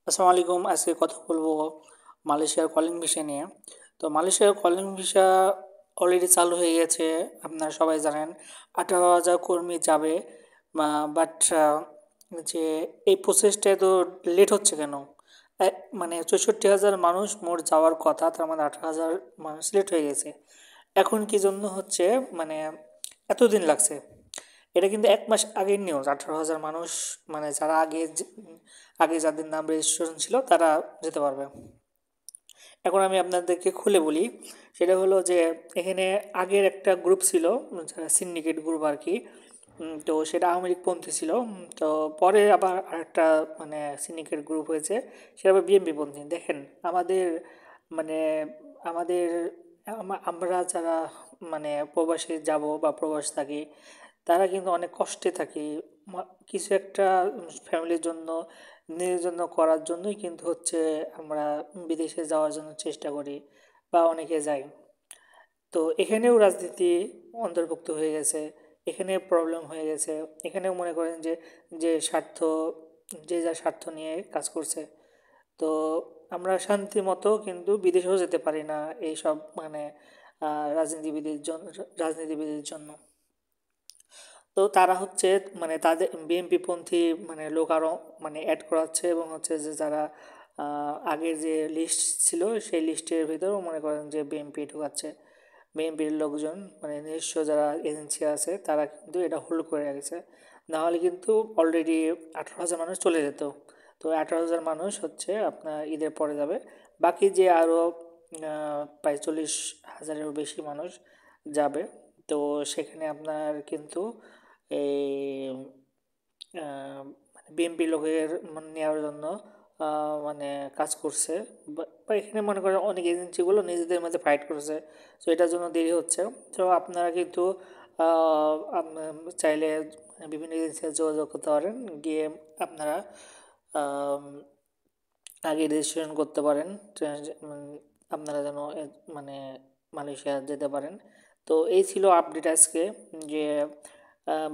আসসালামু আলাইকুম। আজকে কথা বলবো মালয়েশিয়ার কলিং ভিসা নিয়ে। তো মালয়েশিয়ার কলিং ভিসা অলরেডি চালু হয়ে গেছে, আপনারা সবাই জানেন। 18,000 কর্মী যাবে, বাট যে এই প্রসেসটা এত লেট হচ্ছে কেন? মানে 64,000 মানুষ মোট যাওয়ার কথা, তার মানে 18,000 মানুষ লেট হয়ে গেছে। এখন কি জন্য হচ্ছে, মানে এতদিন লাগছে? এটা কিন্তু 1 মাস আগের নিউজ। 18,000 মানুষ, মানে যারা আগে যাদের নাম রেজিস্ট্রেশন ছিল তারা যেতে পারবে। এখন আমি আপনাদেরকে খুলে বলি, সেটা হলো যে এখানে আগের একটা গ্রুপ ছিল, যারা সিন্ডিকেট গ্রুপ আর কি। তো সেটা আওয়ামী লীগপন্থী ছিল। তো পরে আবার আরেকটা মানে সিন্ডিকেট গ্রুপ হয়েছে, সেটা আবার বিএনপি পন্থী। দেখেন আমাদের, মানে আমাদের আমরা যারা মানে প্রবাসে যাব বা প্রবাস থাকি, তারা কিন্তু অনেক কষ্টে থাকি। কিছু একটা ফ্যামিলির জন্য, নিজের জন্য করার জন্যই কিন্তু হচ্ছে আমরা বিদেশে যাওয়ার জন্য চেষ্টা করি বা অনেকে যাই। তো এখানেও রাজনীতি অন্তর্ভুক্ত হয়ে গেছে, এখানে প্রবলেম হয়ে গেছে। এখানেও মনে করেন যে যে স্বার্থ, যে যার স্বার্থ নিয়ে কাজ করছে। তো আমরা শান্তি মতো কিন্তু বিদেশেও যেতে পারি না এইসব মানে রাজনীতিবিদের জন্য। তো তারা হচ্ছে মানে তাদের বিএনপি পন্থী মানে লোক আরও মানে অ্যাড করাচ্ছে, এবং হচ্ছে যে যারা আগের যে লিস্ট ছিল সেই লিস্টের ভিতরেও মনে করেন যে বিএনপি ঢুকাচ্ছে। বিএনপির লোকজন মানে নিজস্ব যারা এজেন্সি আছে তারা কিন্তু এটা হোল্ড করে রেখেছে। নাহলে কিন্তু অলরেডি 18,000 মানুষ চলে যেত। তো 18,000 মানুষ হচ্ছে আপনার ঈদের পরে যাবে। বাকি যে আরও প্রায় 40,000-এরও বেশি মানুষ যাবে। তো সেখানে আপনার কিন্তু এই মানে বিএনপি লোকের নেওয়ার জন্য মানে কাজ করছে। বা এখানে মনে করেন অনেক এজেন্সিগুলো নিজেদের মধ্যে ফাইট করছে। তো এটার জন্য দেরি হচ্ছে। তো আপনারা কিন্তু চাইলে বিভিন্ন এজেন্সিতে যোগাযোগ করতে পারেন, গিয়ে আপনারা আম, আগে রেজিস্ট্রেশন করতে পারেন। আপনারা যেন মানে মালয়েশিয়া যেতে পারেন। তো এই ছিল আপডেট আজকে, যে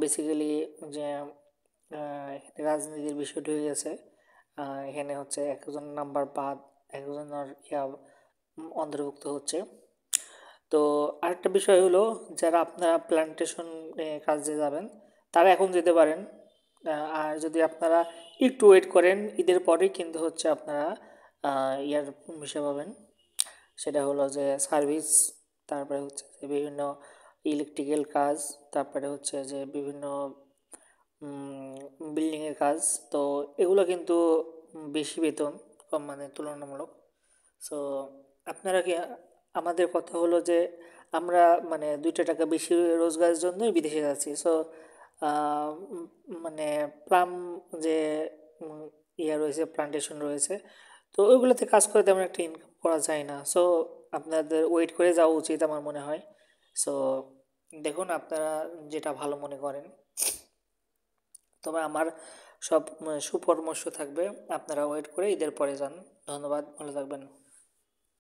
বেসিক্যালি যে এখানে রাজনীতির বিষয়টি হয়ে গেছে। এখানে হচ্ছে একজন নাম্বার বাদ একজনের অন্তর্ভুক্ত হচ্ছে। তো আরেকটা বিষয় হলো, যারা আপনারা প্ল্যান্টেশন কাজে যাবেন তারা এখন যেতে পারেন। আর যদি আপনারা একটু ওয়েট করেন, ঈদের পরেই কিন্তু হচ্ছে আপনারা ইয়ার বিষয় পাবেন। সেটা হলো যে সার্ভিস, তারপরে হচ্ছে যে বিভিন্ন ইলেকট্রিক্যাল কাজ, তারপরে হচ্ছে যে বিভিন্ন বিল্ডিংয়ের কাজ। তো এগুলো কিন্তু বেশি বেতন, কম মানে তুলনামূলক। সো আপনারা কি, আমাদের কথা হলো যে আমরা মানে 2টা টাকা বেশি রোজগারের জন্যই বিদেশে যাচ্ছি। সো মানে প্লাম যে উম, ইয়া রয়েছে, প্লান্টেশন রয়েছে, তো ওইগুলোতে কাজ করে তেমন একটা ইনকাম করা যায় না। সো আপনাদের ওয়েট করে যাওয়া উচিত আমার মনে হয়। সো দেখুন আপনারা যেটা ভালো মনে করেন। তবে আমার সব সুপরামর্শ থাকবে, আপনারা ওয়েট করে ঈদের পরে যান। ধন্যবাদ, ভালো থাকবেন।